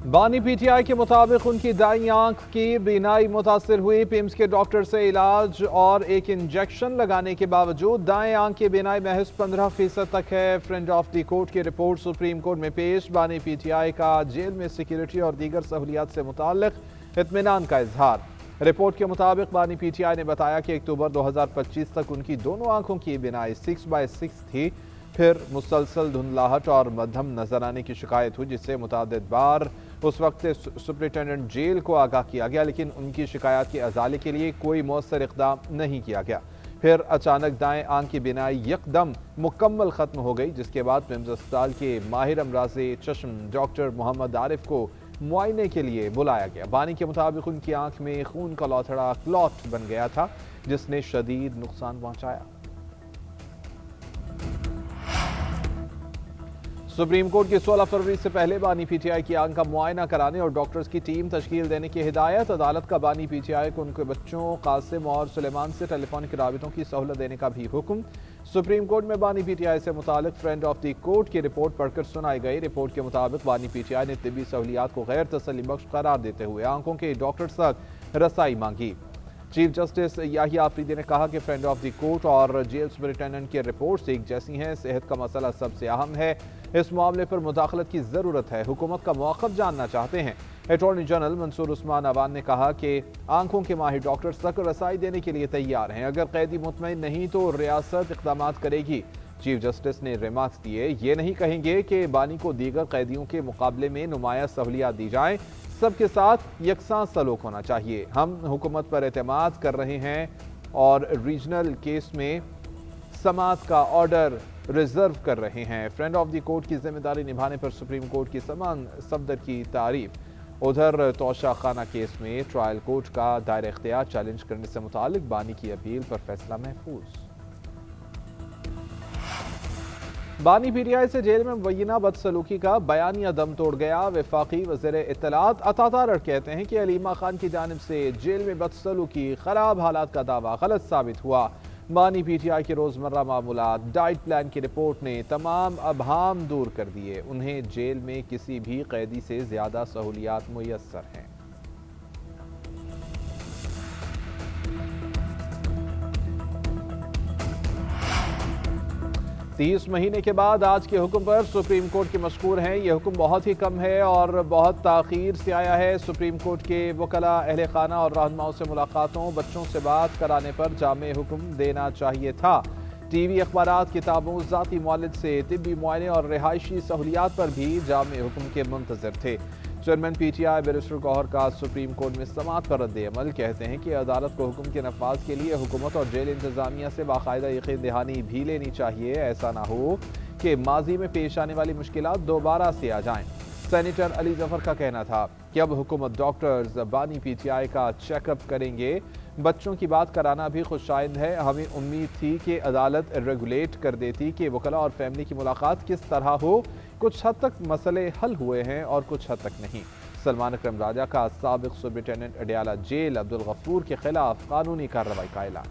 बानी पीटीआई के मुताबिक उनकी दाईं आंख की बीनाई मुतासर हुई। पिम्स के डॉक्टर से इलाज और एक इंजेक्शन लगाने के बावजूद दाएं आंख की बीनाई महज 15% तक है। फ्रेंड ऑफ द कोर्ट की रिपोर्ट सुप्रीम कोर्ट में पेश। बानी पीटीआई का जेल में सिक्योरिटी और दीगर सहूलियात से मुताल्लिक इत्मीनान का इजहार। रिपोर्ट के मुताबिक बानी पीटीआई ने बताया कि अक्टूबर 2025 तक उनकी दोनों आंखों की बीनाई 6/6 थी। फिर मुसलसल धुंधलाहट और मध्यम नजर आने की शिकायत हुई, जिससे मुतअद्दिद बार उस वक्त सुप्रिंटेंडेंट जेल को आगाह किया गया, लेकिन उनकी शिकायत की अजाले के लिए कोई मौसर इक़दाम नहीं किया गया। फिर अचानक दाएं आंख की बीनाई यकदम मुकम्मल खत्म हो गई, जिसके बाद पिम्स अस्पताल के माहिर अमराज़े चश्म डॉक्टर मोहम्मद आरिफ को मुआयने के लिए बुलाया गया। बानी के मुताबिक उनकी आंख में खून का लौथड़ा क्लॉट बन गया था, जिसने शदीद नुकसान पहुंचाया। सुप्रीम कोर्ट की 16 फरवरी से पहले बानी पीटीआई की आंख का मुआयना कराने और डॉक्टर्स की टीम तश्कील देने की हिदायत। अदालत का बानी पीटीआई को उनके बच्चों कासिम और सुलेमान से टेलीफोनिक राबितों की सहूलत देने का भी हुक्म। सुप्रीम कोर्ट में बानी पीटीआई से मुतालिक फ्रेंड ऑफ द कोर्ट की रिपोर्ट पढ़कर सुनाई गई। रिपोर्ट के मुताबिक बानी पीटीआई ने तिब्बी सहूलियात को गैर तसल्लीबख्श करार देते हुए आंखों के डॉक्टर्स तक रसाई मांगी। चीफ जस्टिस याहिया आफरीदी ने कहा कि फ्रेंड ऑफ द कोर्ट और जेल सुपरिटेंडेंट की रिपोर्ट्स एक जैसी हैं। सेहत का मसला सबसे अहम है, इस मामले पर मुदाखलत की जरूरत है। हुकूमत का मौक़िफ़ जानना चाहते हैं। अटॉर्नी जनरल मंसूर उस्मान अवान ने कहा कि आंखों के माहिर डॉक्टर्स तक रसाई देने के लिए तैयार हैं। अगर कैदी मुतमईन नहीं तो रियासत इक़दाम करेगी। चीफ जस्टिस ने रिमार्क्स दिए, ये नहीं कहेंगे कि बानी को दीगर कैदियों के मुकाबले में नुमाया सहूलियात दी जाएं। सबके साथ यकसां सलूक होना चाहिए। हम हुकूमत पर एतमाद कर रहे हैं और रीजनल केस में समाअत का ऑर्डर रिजर्व कर रहे हैं। फ्रेंड ऑफ द कोर्ट की जिम्मेदारी निभाने पर सुप्रीम कोर्ट की समान सफदर की तारीफ। उधर तोशा खाना केस में ट्रायल कोर्ट का दायरा इख्तियार चैलेंज करने से मुतालिक बानी की अपील पर फैसला महफूज। बानी पीटीआई से जेल में मुबैना बदसलूकी का बयानिया दम तोड़ गया। वफाकी वज़ीर इत्तलात अता तारड़ कहते हैं कि अलीमा खान की जानिब से जेल में बदसलूकी खराब हालात का दावा गलत साबित हुआ। बानी पीटीआई के रोजमर्रा मामूलात डाइट प्लान की रिपोर्ट ने तमाम अबहाम दूर कर दिए। उन्हें जेल में किसी भी कैदी से ज्यादा सहूलियात मुयस्सर हैं। 30 महीने के बाद आज के हुक्म पर सुप्रीम कोर्ट के मशकूर हैं। यह हुक्म बहुत ही कम है और बहुत ताख़ीर से आया है। सुप्रीम कोर्ट के वकला, अहले खाना और रहनुमाओं से मुलाकातों, बच्चों से बात कराने पर जामे हुक्म देना चाहिए था। टीवी, अखबारात, किताबों, ज़ाती मुआलिज से तिब्बी मुआयने और रिहायशी सहूलियात पर भी जामे हुक्म के मुंतज़िर थे। चेयरमैन पीटीआई बैरिस्टर गौहर का सुप्रीम कोर्ट में समाअत पर रद्द-ए-अमल। कहते हैं कि अदालत को हुक्म के नफाज के लिए हुकूमत और जेल इंतजामिया से बाकायदा यकीन दहानी भी लेनी चाहिए। ऐसा ना हो कि माजी में पेश आने वाली मुश्किलात दोबारा से आ जाएं। सेनेटर अली जफर का कहना था कि अब हुकूमत डॉक्टर्स बानी पीटीआई का चेकअप करेंगे। बच्चों की बात कराना भी खुशाइंद है। हमें उम्मीद थी कि अदालत रेगुलेट कर देती कि वकला और फैमिली की मुलाकात किस तरह हो। कुछ हद तक मसले हल हुए हैं और कुछ हद तक नहीं। सलमान अकरम राजा का साबिक सुपरिटेंडेंट अडियाला जेल अब्दुल गफूर के खिलाफ कानूनी कार्रवाई का ऐलान।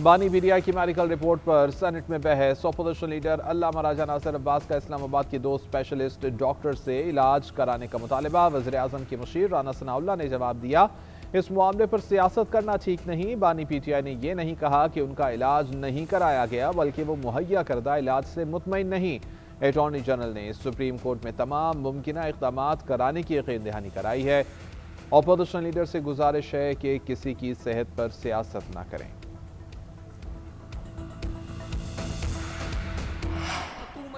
बानी पीटीआई की मेडिकल रिपोर्ट पर सेनेट में बहस। अपोजिशन लीडर अल्लामा राजा नासिर अब्बास का इस्लामाबाद के 2 स्पेशलिस्ट डॉक्टर से इलाज कराने का मुतालबा। वज़ीर आज़म के मुशीर राना सनाउल्लाह ने जवाब दिया, इस मामले पर सियासत करना ठीक नहीं। बानी पीटीआई ने यह नहीं कहा कि उनका इलाज नहीं कराया गया, बल्कि वो मुहैया करदा इलाज से मुतमईन नहीं। अटॉर्नी जनरल ने सुप्रीम कोर्ट में तमाम मुमकिन इक़दाम कराने की यकीन दहानी कराई है। अपोजिशन लीडर से गुजारिश है कि किसी की सेहत पर सियासत ना करें।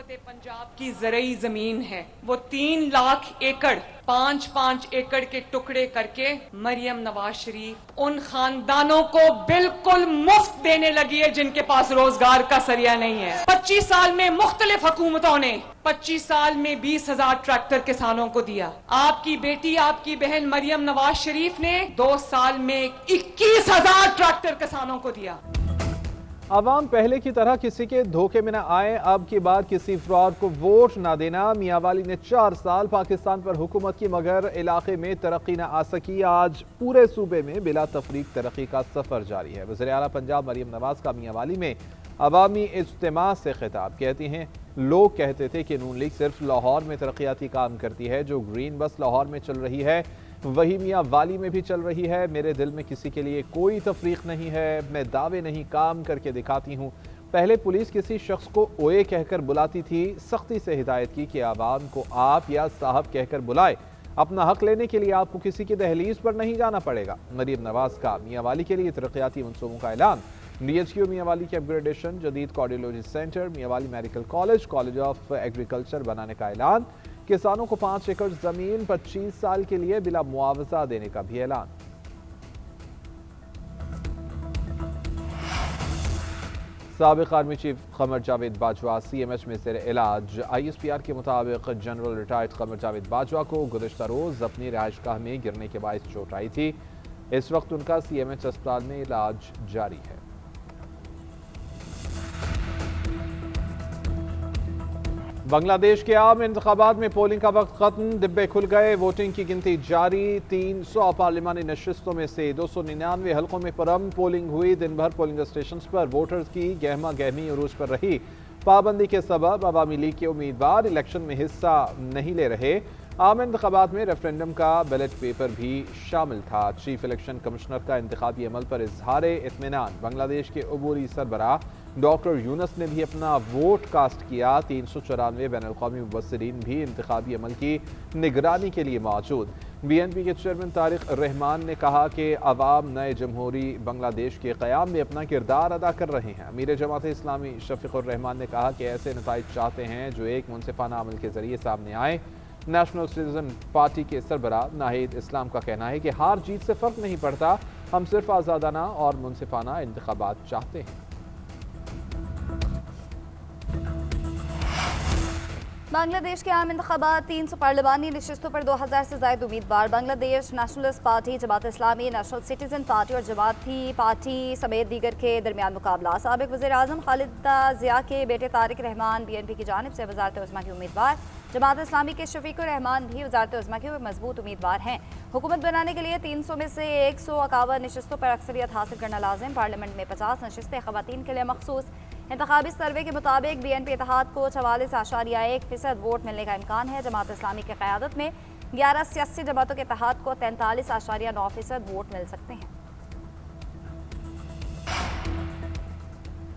पंजाब की ज़रई जमीन है, वो 3 लाख एकड़ 5-5 एकड़ के टुकड़े करके मरियम नवाज शरीफ उन खानदानों को बिल्कुल मुफ्त देने लगी है जिनके पास रोजगार का सरिया नहीं है। 25 साल में मुख्तलिफ हुकूमतों ने 25 साल में 20,000 ट्रैक्टर किसानों को दिया। आपकी बेटी, आपकी बहन मरियम नवाज शरीफ ने 2 साल में 21,000 ट्रैक्टर किसानों को दिया। अवाम पहले की तरह किसी के धोखे में न आए। अब की बार किसी फ्रॉड को वोट ना देना। मियांवाली ने 4 साल पाकिस्तान पर हुकूमत की, मगर इलाके में तरक्की न आ सकी। आज पूरे सूबे में बिला तफरीक तरक्की का सफर जारी है। वज़ीर आला पंजाब मरियम नवाज का मियांवाली में अवामी इज्तिमा से खिताब। कहती हैं, लोग कहते थे कि नून लीग सिर्फ लाहौर में तरक्याती काम करती है, जो ग्रीन बस लाहौर में चल रही है वही मियाँ वाली में भी चल रही है। मेरे दिल में किसी के लिए कोई तफरीक नहीं है, मैं दावे नहीं काम करके दिखाती हूँ। पहले पुलिस किसी शख्स को ओए कहकर बुलाती थी, सख्ती से हिदायत की कि आवाम को आप या साहब कहकर बुलाए। अपना हक लेने के लिए आपको किसी की दहलीज पर नहीं जाना पड़ेगा। मरीम नवाज का मियाँ वाली के लिए तरक्याती मनसूबों का ऐलान। DHQ मियाँ वाली के अपग्रेडेशन, जदीद कार्डियोलॉजी सेंटर, मियाँ वाली medical college, college of agriculture बनाने का ऐलान। किसानों को 5 एकड़ जमीन 25 साल के लिए बिला मुआवजा देने का भी ऐलान। साबिक army chief Qamar Javed Bajwa CMH में ज़ेर इलाज। ISPR के मुताबिक जनरल रिटायर्ड कमर जावेद बाजवा को गुज़श्ता रोज़ अपनी रिहाइशगाह में गिरने के बायस चोट आई थी। इस वक्त उनका CMH अस्पताल में इलाज जारी है। बांग्लादेश के आम इंतखाबात में पोलिंग का वक्त खत्म, डिब्बे खुल गए, वोटिंग की गिनती जारी। 300 पार्लिमानी नशिस्तों में से 299 हल्कों में पुरअमन पोलिंग हुई। दिन भर पोलिंग स्टेशन पर वोटर्स की गहमा गहमी उरूज पर रही। पाबंदी के सबब अवामी लीग के उम्मीदवार इलेक्शन में हिस्सा नहीं ले रहे। आम इंतखाबात में रेफरेंडम का बैलेट पेपर भी शामिल था। चीफ इलेक्शन कमिश्नर का इंतखाबी अमल पर इजहार इत्मीनान। बांग्लादेश के अबूरी सरबराह डॉक्टर यूनस ने भी अपना वोट कास्ट किया। 394 बैन अल-क़ौमी मुबस्सिरीन भी इंतखाबी अमल की निगरानी के लिए मौजूद। BNP के चेयरमैन तारिक रहमान ने कहा कि अवाम नए जमहूरी बांग्लादेश के क़याम में अपना किरदार अदा कर रहे हैं। अमीर जमात इस्लामी शफीकुर रहमान ने कहा कि ऐसे नताइज चाहते हैं जो एक मुनसिफाना अमल के जरिए सामने आए। नेशनल सिटीजन पार्टी के सरबराह नाहिद इस्लाम का कहना है कि हार जीत से फर्क नहीं पड़ता, हम सिर्फ आज़ादाना और मुनसिफाना इंतखाबात चाहते हैं। बांग्लादेश के आम इंतखाबात, 300 पार्लिमानी नशिस्तों पर 2000 से ज़ायद उम्मीदवार। Bangladesh nationalist party, Jamaat Islami, national citizen party और जमाती पार्टी समेत दीगर के दरमियान मुकाबला। साबिक वज़ीर आज़म खालिदा ज़िया के बेटे तारिक रहमान BNP की जानिब से वज़ारत उज़्मा के उम्मीदवार। जमात इस्लामी के शफीकुर रहमान भी वज़ारत उज़्मा के मजबूत उम्मीदवार हैं। हुकूमत बनाने के लिए 300 में से 151 नशिस्तों पर अक्सरियत हासिल करना लाजिम। पार्लियामेंट में 50 नशिस्तें ख़वातीन के लिए मखसूस। इंतखाबी सर्वे के मुताबिक BNP इत्तेहाद को 44.1% वोट मिलने का इम्कान है। जमात इस्लामी की क़यादत में 11 सियासी जमातों के इत्तेहाद को 43.9% वोट मिल सकते हैं।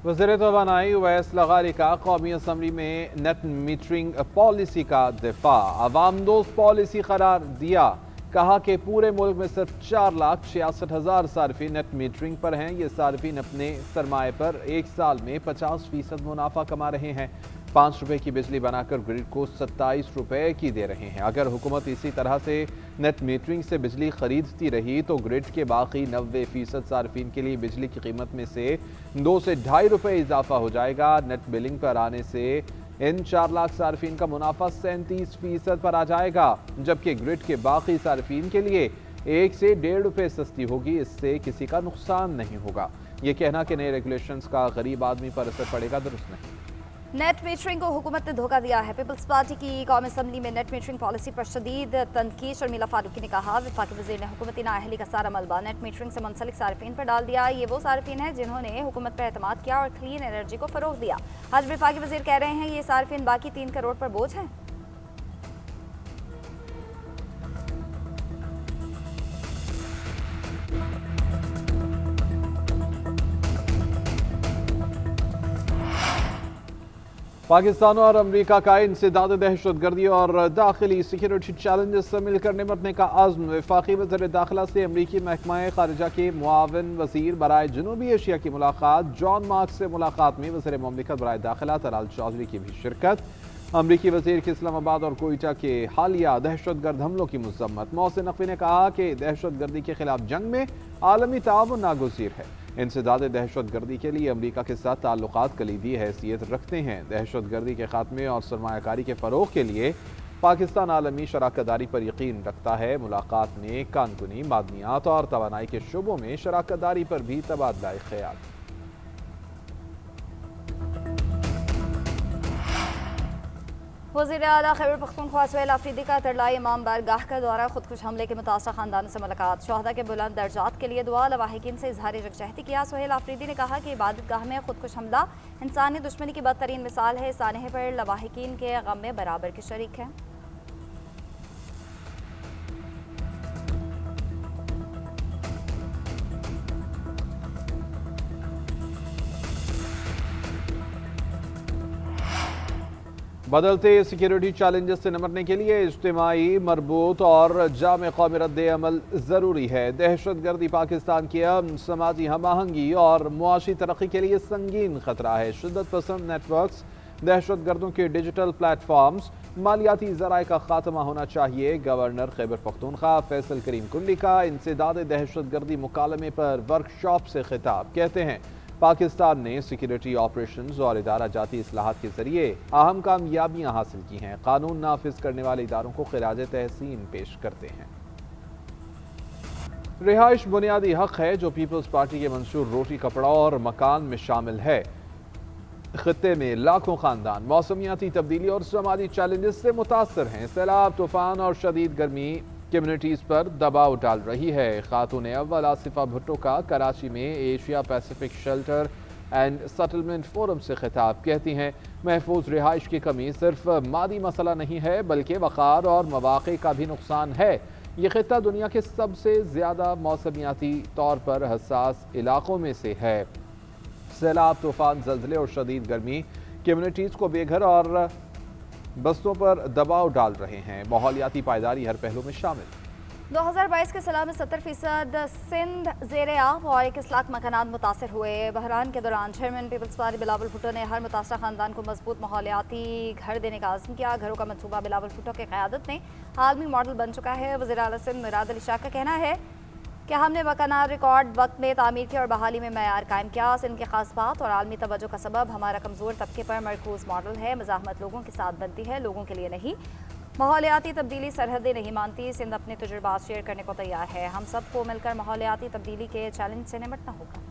वज़ीर तवानाई उवैस लगारी का कौमी असम्बली में नेट मीटरिंग पॉलिसी का दिफा। अवाम दोस्त पॉलिसी करार दिया। कहा कि पूरे मुल्क में सिर्फ 4,66,000 सार्फिन नेट मीटरिंग पर हैं। ये सार्फिन अपने सरमाए पर एक साल में 50% मुनाफा कमा रहे हैं। 5 रुपए की बिजली बनाकर ग्रिड को 27 रुपए की दे रहे हैं। अगर हुकूमत इसी तरह से नेट मीटरिंग से बिजली खरीदती रही तो ग्रिड के बाकी 90% सार्फिन के लिए बिजली की कीमत में से 2 से 2.5 रुपए इजाफा हो जाएगा। नेट बिलिंग पर आने से इन 4 लाख सार्फिन का मुनाफा 37% पर आ जाएगा, जबकि ग्रिड के बाकी सार्फिन के लिए 1 से 1.5 रुपए सस्ती होगी। इससे किसी का नुकसान नहीं होगा। ये कहना कि नए रेगुलेशंस का गरीब आदमी पर असर पड़ेगा दुरुस्त नहीं। नेट मीटरिंग को हुकूमत ने धोखा दिया है। पीपल्स पार्टी की कौमी असम्बली में नेट मीटरिंग पॉलिसी पर शदीद तनकीद। शर्मिला फारूकी ने कहा, वफाकी वज़ीर ने हुकूमती नाअहली का सारा मलबा नेट मीटरिंग से मुंसलिक सार्फिन पर डाल दिया। ये वो सार्फिन हैं जिन्होंने हुकूमत पर एतमाद किया और क्लीन एनर्जी को फ़रोग़ दिया। आज वफाकी वज़ीर कह रहे हैं ये सार्फिन बाकी 3 करोड़ पर बोझ हैं। पाकिस्तान और अमेरिका का इंसदाद दहशतगर्दी और दाखिली सिक्योरिटी चैलेंजेस से मिलकर निपटने का आज़्म। वफाकी वज़ीर दाखिला से अमरीकी महकमा ख़ारिजा के मुआविन वज़ीर बराए जनूबी एशिया की मुलाकात। जॉन मार्क्स से मुलाकात में वज़ीर मुमलिकत बराए दाखिला तलाल चौधरी की भी शिरकत। अमरीकी वज़ीर की इस्लामाबाद और कोयटा के हालिया दहशतगर्द हमलों की मज़म्मत। मोहसिन नकवी ने कहा कि दहशतगर्दी के खिलाफ जंग में आलमी ताउन नागुज़ीर है। इंसदाद दहशतगर्दी के लिए अमरीका के साथ ताल्लुकात कलीदी हैसियत रखते हैं। दहशतगर्दी के खात्मे और सरमायाकारी के फ़रोग़ के लिए पाकिस्तान आलमी शराकतदारी पर यकीन रखता है। मुलाकात में कानकुनी, मादनियात और तवानाई के शोबों में शराकतदारी पर भी तबादला ख्याल। वज़ीर आला खैबर पख्तूनख्वा सुहेल आफरीदी का तरलाई इमाम बारगाह का दौरा, खुदकुश हमले के मुतासर खानदानों से मुलाकात, शहदा के बुलंद दर्जात के लिए दुआ, लवाहिकीन से इजहार यकजहती किया। सुहेल आफरीदी ने कहा कि इबादत गाह में खुदकुश हमला इंसानी दुश्मनी की बदतरीन मिसाल है। सानहे पर लवाहिकीन के गम में बराबर के शरीक हैं। बदलते सिक्योरिटी चैलेंजेस से निपटने के लिए इज्तिमाई, मरबूत और जाम कौमी रद्द-ए-अमल ज़रूरी है। दहशतगर्दी पाकिस्तान की अमन, समाजी हम आहंगी और मुआशी तरक्की के लिए संगीन खतरा है। शिद्दत पसंद नेटवर्क्स, दहशतगर्दों के डिजिटल प्लेटफॉर्म्स, मालियाती ज़राए का खात्मा होना चाहिए। गवर्नर खैबर पख्तूनख्वा फैसल करीम कुंडली का इंसदाद दहशतगर्दी मुकालमे पर वर्कशॉप से खिताब, कहते हैं पाकिस्तान ने सिक्योरिटी ऑपरेशंस और इदारा जाती इस्लाहात के जरिए अहम कामयाबियां हासिल की हैं। कानून नाफिज करने वाले इदारों को खिराज तहसीन पेश करते हैं। रिहाइश बुनियादी हक है जो पीपल्स पार्टी के मंशूर रोटी, कपड़ा और मकान में शामिल है। खित्ते में लाखों खानदान मौसमियाती तब्दीली और समाजी चैलेंजेस से मुतासर हैं। सैलाब, तूफान और शदीद गर्मी कम्युनिटीज़ पर दबाव डाल रही है। खातून अव्वल आसिफा भुट्टो का कराची में Asia Pacific shelter and settlement forum से खिताब, कहती हैं महफूज रिहाइश की कमी सिर्फ मादी मसला नहीं है बल्कि वक़ार और मौक़े का भी नुकसान है। ये खित्ता दुनिया के सबसे ज़्यादा मौसमियाती तौर पर हसास इलाकों में से है। सैलाब, तूफान, ज़लज़ले और शदीद गर्मी कम्युनिटीज़ को बेघर और बस्तों पर दबाव डाल रहे हैं। माहौलियाती पायदारी हर पहलू में शामिल। 2022 के सलाह में 70% सिंध ज़ेरे आब और 21 लाख मकानात मुतासर हुए। बहरान के दौरान चेयरमैन पीपल्स पार्टी बिलावल भुट्टो ने हर मुतासर खानदान को मजबूत माहौलियाती घर देने का आज़म किया। घरों का मनसूबा बिलावल भुट्टो की क़यादत में आलमी मॉडल बन चुका है। वज़ीर आला सिंध मुराद अली शाह का कहना है कि हमने मकानात रिकॉर्ड वक्त में तामीर की और बहाली में मयार कायम किया। सिंध की खास बात और आलमी तवज्जो का सबब हमारा कमज़ोर तबके पर मरकूज़ मॉडल है। मज़ाहमत लोगों के साथ बनती है, लोगों के लिए नहीं। माहौलियाती तब्दीली सरहदें नहीं मानती। सिंध अपने तजुर्बात शेयर करने को तैयार है। हम सबको मिलकर माहौलियाती तब्दीली के चैलेंज से निपटना होगा।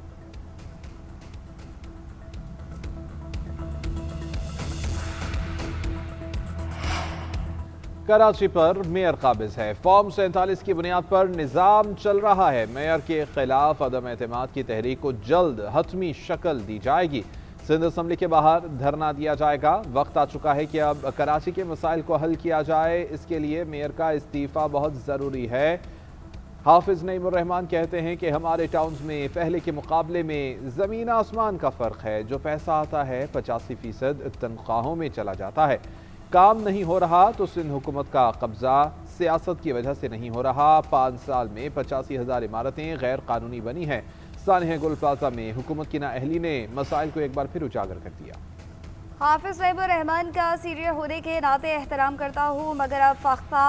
कराची पर मेयर काबिज है। फॉर्म 47 की बुनियाद पर निज़ाम चल रहा है। मेयर के खिलाफ अदम एतमाद की तहरीक को जल्द हतमी शक्ल दी जाएगी। सिंध असम्बली के बाहर धरना दिया जाएगा। वक्त आ चुका है कि अब कराची के मसाइल को हल किया जाए। इसके लिए मेयर का इस्तीफा बहुत ज़रूरी है। हाफिज नईमुर रहमान कहते हैं कि हमारे टाउन्स में पहले के मुकाबले में ज़मीन आसमान का फ़र्क है। जो पैसा आता है 85% तनख्वाहों में चला जाता है। काम नहीं हो रहा तो सिंध हुकूमत का कब्जा सियासत की वजह से नहीं हो रहा। 5 साल में 85,000 इमारतें गैर कानूनी बनी हैं। सानहे गुल प्लाजा में हुकूमत की नाअहली ने मसाइल को एक बार फिर उजागर कर दिया। हाफिज नईमुर रहमान का सीनियर होने के नाते एहतराम करता हूँ, मगर अब फख्ता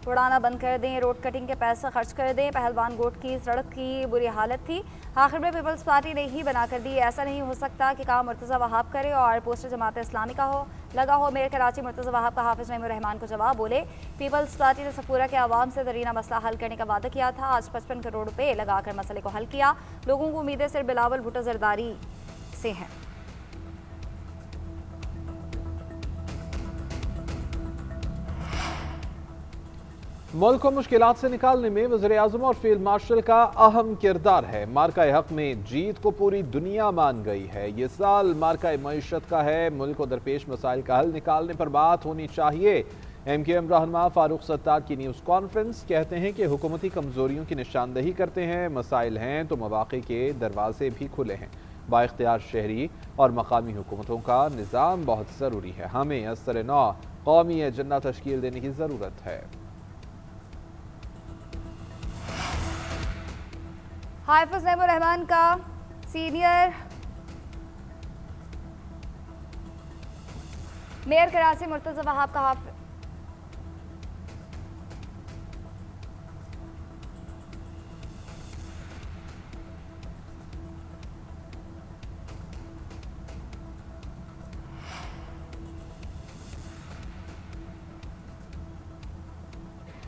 उड़ाना बंद कर दें, रोड कटिंग के पैसे खर्च कर दें। पहलवान गोट की सड़क की बुरी हालत थी, आखिर में पीपल्स पार्टी ने ही बना कर दी। ऐसा नहीं हो सकता कि काम मुर्तज़ा वहाब करे और पोस्टर जमात इस्लामी का हो लगा हो। मेयर कराची मुर्तज़ा वहाब का हाफिज नईमुर रहमान को जवाब, बोले पीपल्स पार्टी ने सफूरा के आवाम से दरीना मसला हल करने का वादा किया था। आज 55 करोड़ रुपये लगाकर मसले को हल किया। लोगों को उम्मीदें सिर्फ बिलावल भुट्टो जरदारी से हैं। मुल्क को मुश्किलात से निकालने में वज़ीर-ए-आज़म और फील्ड मार्शल का अहम किरदार है। मार्का हक में जीत को पूरी दुनिया मान गई है। ये साल मार्का मईशत का है। मुल्क को दरपेश मसाइल का हल निकालने पर बात होनी चाहिए। MQM रहनुमा फारूक सत्तार की न्यूज़ कॉन्फ्रेंस, कहते हैं कि हुकूमती कमजोरियों की निशानदही करते हैं। मसाइल हैं तो मौक़े के दरवाजे भी खुले हैं। बाइख्तियार शहरी और मकामी हुकूमतों का निज़ाम बहुत ज़रूरी है। हमें असर नौ कौमी एजेंडा तश्कील देने की ज़रूरत है। हाफिज नईमुर रहमान का सीनियर मेयर कराची मुर्तज़ा वहाब का हाफिज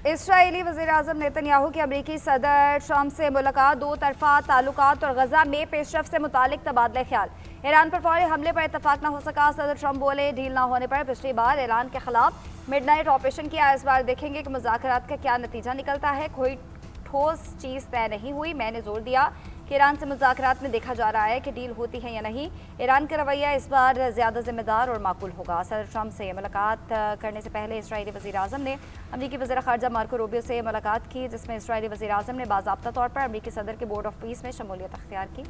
इसराइली वज़ीर-ए-आज़म नेतन्याहू की अमरीकी सदर ट्रंप से मुलाकात, दो तरफा ताल्लुकात और गजा में पेशरफ से मुतालिक तबादला ख्याल। ईरान पर फौरी हमले पर इतफाक न हो सका, सदर ट्रंप बोले डील न होने पर पिछली बार ईरान के खिलाफ मिडनाइट ऑपरेशन किया, इस बार देखेंगे कि मुज़ाकरात का क्या नतीजा निकलता है। कोई ठोस चीज़ तय नहीं हुई, मैंने जोर दिया कि ईरान से मुज़ाकरात में देखा जा रहा है कि डील होती है या नहीं। ईरान का रवैया इस बार ज़्यादा जिम्मेदार और माकूल होगा। सदर ट्रंप से मुलाकात करने से पहले इजरायली वज़ीर-ए-आज़म ने अमरीकी वज़ीर ख़ारजा मार्को रूबियो से मुलाकात की, जिसमें इजरायली वज़ीर-ए-आज़म ने बाज़ाब्ता तौर पर अमरीकी सदर के बोर्ड ऑफ पीस में शमूलियत अख्तियार की।